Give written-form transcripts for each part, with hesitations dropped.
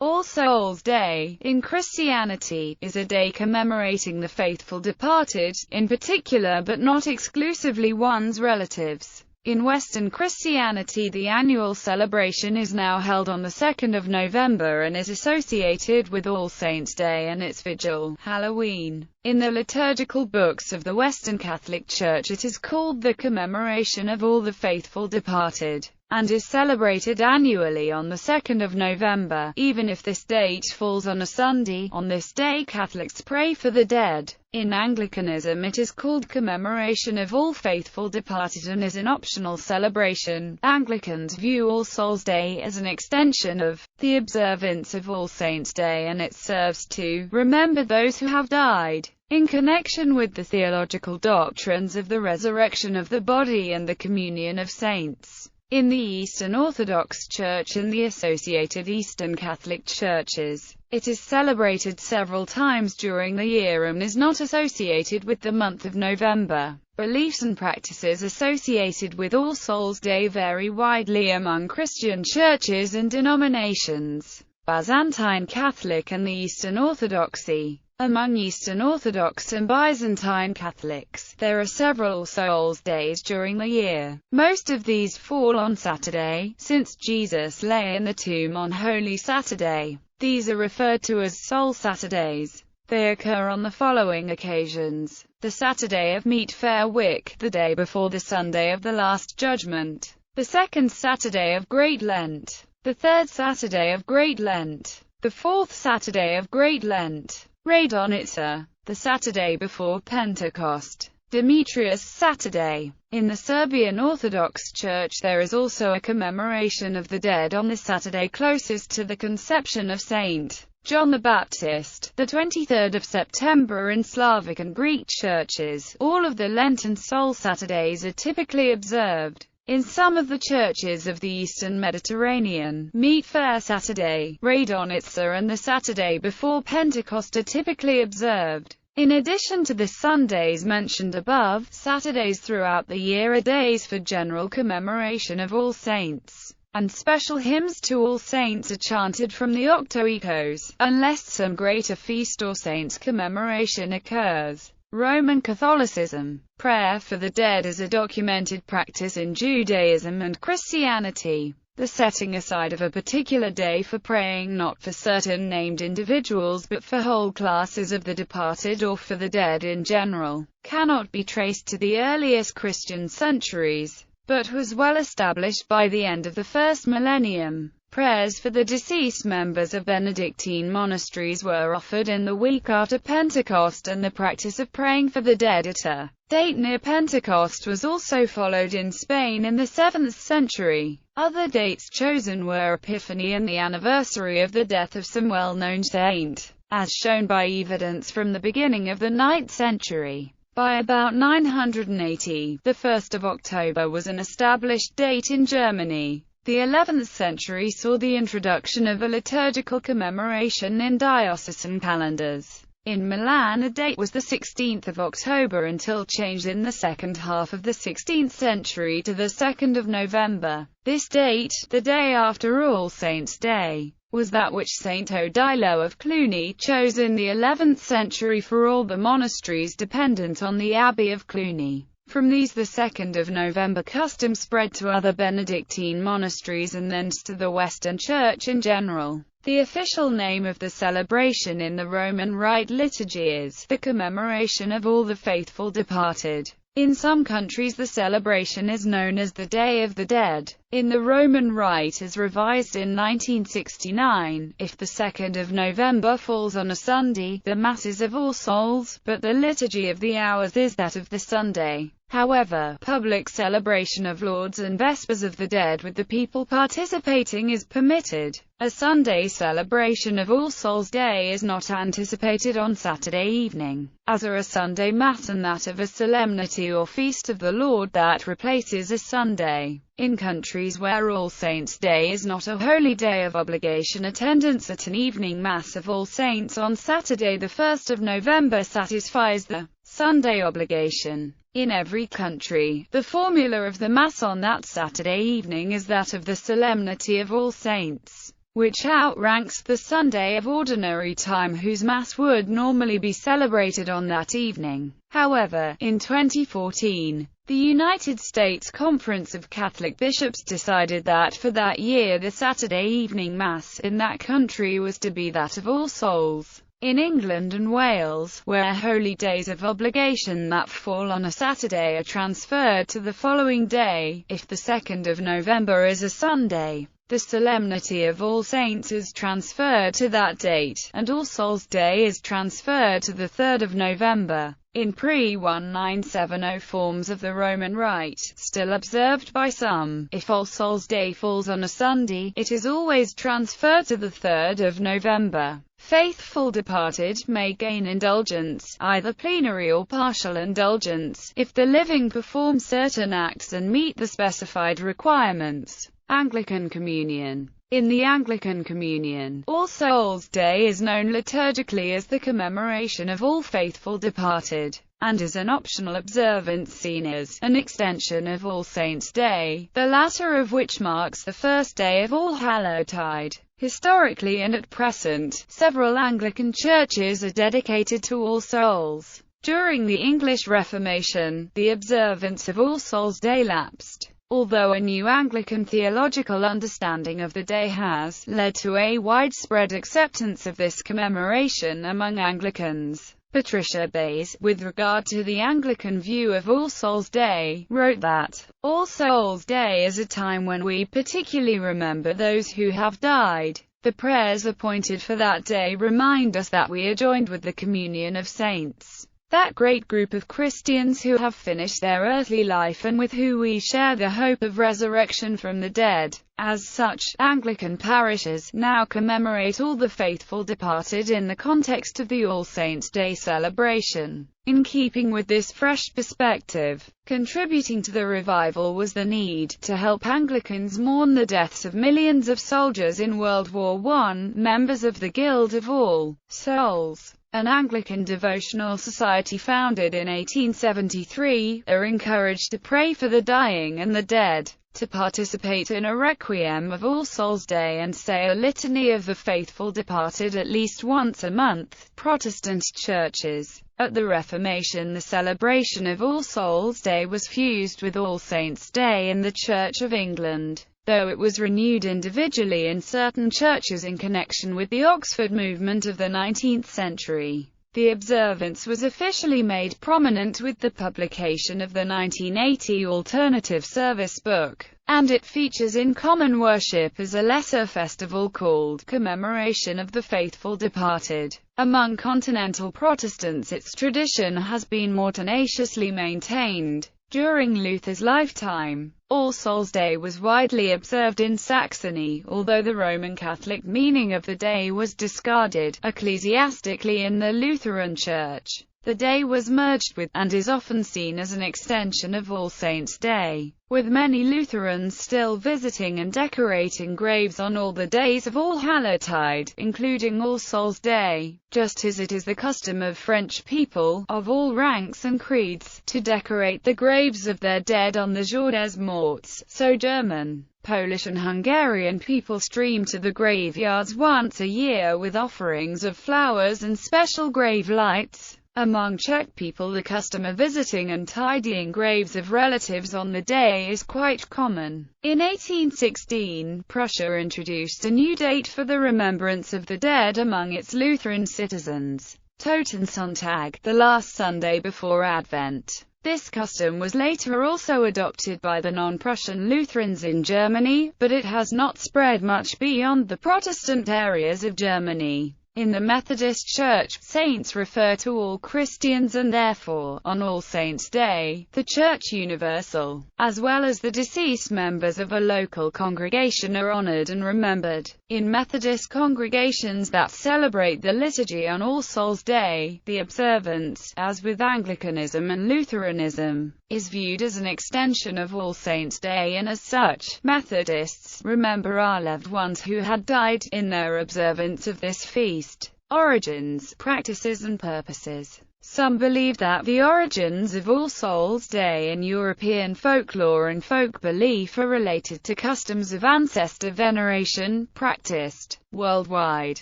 All Souls' Day, in Christianity, is a day commemorating the faithful departed, in particular but not exclusively one's relatives. In Western Christianity, the annual celebration is now held on the 2nd of November and is associated with All Saints' Day and its vigil, Halloween. In the liturgical books of the Western Catholic Church, it is called the Commemoration of All the Faithful Departed, and is celebrated annually on the 2nd of November, even if this date falls on a Sunday. On this day, Catholics pray for the dead. In Anglicanism, it is called Commemoration of All Faithful Departed and is an optional celebration. Anglicans view All Souls' Day as an extension of the observance of All Saints' Day, and it serves to remember those who have died. In connection with the theological doctrines of the resurrection of the body and the communion of saints. In the Eastern Orthodox Church and the associated Eastern Catholic Churches, it is celebrated several times during the year and is not associated with the month of November. Beliefs and practices associated with All Souls' Day vary widely among Christian churches and denominations. Byzantine Catholic and the Eastern Orthodoxy. Among Eastern Orthodox and Byzantine Catholics, there are several All Souls' Days during the year. Most of these fall on Saturday, since Jesus lay in the tomb on Holy Saturday. These are referred to as Soul Saturdays. They occur on the following occasions: the Saturday of Meat Fair Wick, the day before the Sunday of the Last Judgment, the second Saturday of Great Lent, the third Saturday of Great Lent, the fourth Saturday of Great Lent, Radonitsa, the Saturday before Pentecost, Demetrius Saturday. In the Serbian Orthodox Church, there is also a commemoration of the dead on the Saturday closest to the conception of Saint John the Baptist, the 23rd of September. In Slavic and Greek churches, all of the Lenten Soul Saturdays are typically observed. In some of the churches of the Eastern Mediterranean, Meat Fair Saturday, Radonitsa and the Saturday before Pentecost are typically observed. In addition to the Sundays mentioned above, Saturdays throughout the year are days for general commemoration of all saints, and special hymns to all saints are chanted from the octoechos, unless some greater feast or saint's commemoration occurs. Roman Catholicism. Prayer for the dead is a documented practice in Judaism and Christianity. The setting aside of a particular day for praying not for certain named individuals but for whole classes of the departed or for the dead in general, cannot be traced to the earliest Christian centuries, but was well established by the end of the first millennium. Prayers for the deceased members of Benedictine monasteries were offered in the week after Pentecost, and the practice of praying for the dead at a date near Pentecost was also followed in Spain in the 7th century. Other dates chosen were Epiphany and the anniversary of the death of some well-known saint, as shown by evidence from the beginning of the 9th century. By about 980, the 1st of October was an established date in Germany. The 11th century saw the introduction of a liturgical commemoration in diocesan calendars. In Milan, a date was the 16th of October until changed in the second half of the 16th century to the 2nd of November. This date, the day after All Saints' Day, was that which Saint Odilo of Cluny chose in the 11th century for all the monasteries dependent on the Abbey of Cluny. From these the 2nd of November custom spread to other Benedictine monasteries and thence to the Western Church in general. The official name of the celebration in the Roman Rite liturgy is the Commemoration of All the Faithful Departed. In some countries the celebration is known as the Day of the Dead. In the Roman Rite as revised in 1969, if the 2nd of November falls on a Sunday, the Mass is of All Souls, but the Liturgy of the Hours is that of the Sunday. However, public celebration of Lauds and Vespers of the Dead with the people participating is permitted. A Sunday celebration of All Souls' Day is not anticipated on Saturday evening, as are a Sunday Mass and that of a solemnity or feast of the Lord that replaces a Sunday. In countries where All Saints' Day is not a holy day of obligation, attendance at an evening Mass of All Saints on Saturday the 1st of November satisfies the Sunday obligation. In every country, the formula of the Mass on that Saturday evening is that of the Solemnity of All Saints. which outranks the Sunday of Ordinary Time whose Mass would normally be celebrated on that evening. However, in 2014, the United States Conference of Catholic Bishops decided that for that year the Saturday evening Mass in that country was to be that of All Souls. In England and Wales, where holy days of obligation that fall on a Saturday are transferred to the following day, if the 2nd of November is a Sunday, the solemnity of All Saints is transferred to that date, and All Souls' Day is transferred to the 3rd of November. In pre-1970 forms of the Roman Rite, still observed by some, if All Souls' Day falls on a Sunday, it is always transferred to the 3rd of November. Faithful departed may gain indulgence, either plenary or partial indulgence, if the living perform certain acts and meet the specified requirements. Anglican Communion. In the Anglican Communion, All Souls' Day is known liturgically as the commemoration of all faithful departed, and is an optional observance seen as an extension of All Saints' Day, the latter of which marks the first day of All Hallowtide. Historically and at present, several Anglican churches are dedicated to All Souls. During the English Reformation, the observance of All Souls' Day lapsed. Although a new Anglican theological understanding of the day has led to a widespread acceptance of this commemoration among Anglicans, Patricia Bayes, with regard to the Anglican view of All Souls' Day, wrote that, "All Souls' Day is a time when we particularly remember those who have died. The prayers appointed for that day remind us that we are joined with the communion of saints, that great group of Christians who have finished their earthly life and with who we share the hope of resurrection from the dead." As such, Anglican parishes now commemorate all the faithful departed in the context of the All Saints' Day celebration. In keeping with this fresh perspective, contributing to the revival was the need to help Anglicans mourn the deaths of millions of soldiers in World War I. Members of the Guild of All Souls, an Anglican devotional society founded in 1873, are encouraged to pray for the dying and the dead, to participate in a requiem of All Souls' Day and say a litany of the faithful departed at least once a month. Protestant churches. At the Reformation, the celebration of All Souls' Day was fused with All Saints' Day in the Church of England, though it was renewed individually in certain churches in connection with the Oxford movement of the 19th century. The observance was officially made prominent with the publication of the 1980 Alternative Service Book, and it features in common worship as a lesser festival called Commemoration of the Faithful Departed. Among continental Protestants, its tradition has been more tenaciously maintained. During Luther's lifetime, All Souls' Day was widely observed in Saxony, although the Roman Catholic meaning of the day was discarded ecclesiastically in the Lutheran Church. The day was merged with, and is often seen as an extension of All Saints' Day, with many Lutherans still visiting and decorating graves on all the days of All Hallowtide, including All Souls' Day, just as it is the custom of French people, of all ranks and creeds, to decorate the graves of their dead on the Jour des Morts, so German, Polish and Hungarian people stream to the graveyards once a year with offerings of flowers and special grave lights. Among Czech people, the custom of visiting and tidying graves of relatives on the day is quite common. In 1816, Prussia introduced a new date for the remembrance of the dead among its Lutheran citizens, Totensonntag, the last Sunday before Advent. This custom was later also adopted by the non-Prussian Lutherans in Germany, but it has not spread much beyond the Protestant areas of Germany. In the Methodist Church, saints refer to all Christians and therefore, on All Saints' Day, the Church Universal, as well as the deceased members of a local congregation are honored and remembered. In Methodist congregations that celebrate the liturgy on All Souls' Day, the observance, as with Anglicanism and Lutheranism, is viewed as an extension of All Saints' Day, and as such, Methodists remember our loved ones who had died in their observance of this feast. Origins, practices and purposes. Some believe that the origins of All Souls' Day in European folklore and folk belief are related to customs of ancestor veneration, practiced worldwide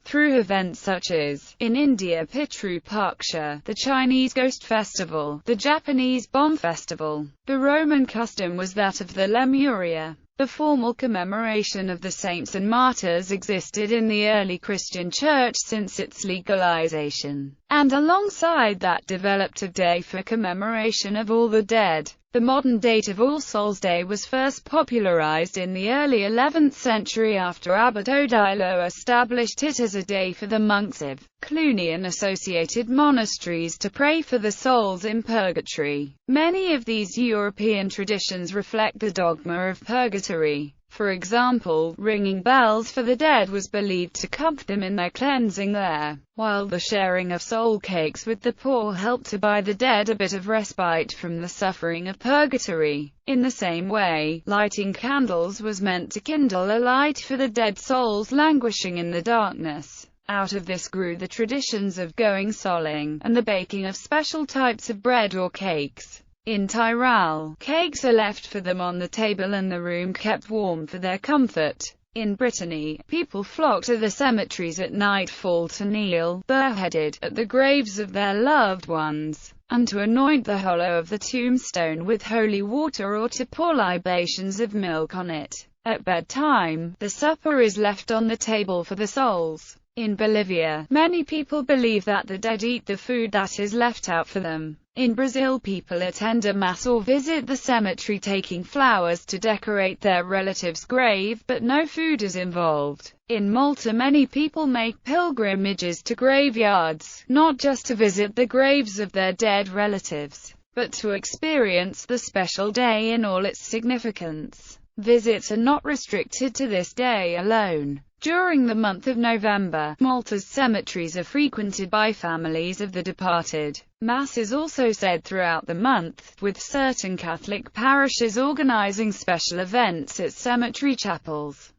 through events such as, in India, Pitru Paksha, the Chinese Ghost Festival, the Japanese Bomb Festival. The Roman custom was that of the Lemuria. The formal commemoration of the saints and martyrs existed in the early Christian Church since its legalization, and alongside that developed a day for commemoration of all the dead. The modern date of All Souls' Day was first popularized in the early 11th century after Abbot Odilo established it as a day for the monks of Cluny and associated monasteries to pray for the souls in purgatory. Many of these European traditions reflect the dogma of purgatory. For example, ringing bells for the dead was believed to comfort them in their cleansing there, while the sharing of soul cakes with the poor helped to buy the dead a bit of respite from the suffering of purgatory. In the same way, lighting candles was meant to kindle a light for the dead souls languishing in the darkness. Out of this grew the traditions of going souling, and the baking of special types of bread or cakes. In Tyrol, cakes are left for them on the table and the room kept warm for their comfort. In Brittany, people flock to the cemeteries at nightfall to kneel, bareheaded, at the graves of their loved ones, and to anoint the hollow of the tombstone with holy water or to pour libations of milk on it. At bedtime, the supper is left on the table for the souls. In Bolivia, many people believe that the dead eat the food that is left out for them. In Brazil, people attend a mass or visit the cemetery taking flowers to decorate their relative's grave, but no food is involved. In Malta, many people make pilgrimages to graveyards, not just to visit the graves of their dead relatives, but to experience the special day in all its significance. Visits are not restricted to this day alone. During the month of November, Malta's cemeteries are frequented by families of the departed. Mass is also said throughout the month, with certain Catholic parishes organizing special events at cemetery chapels.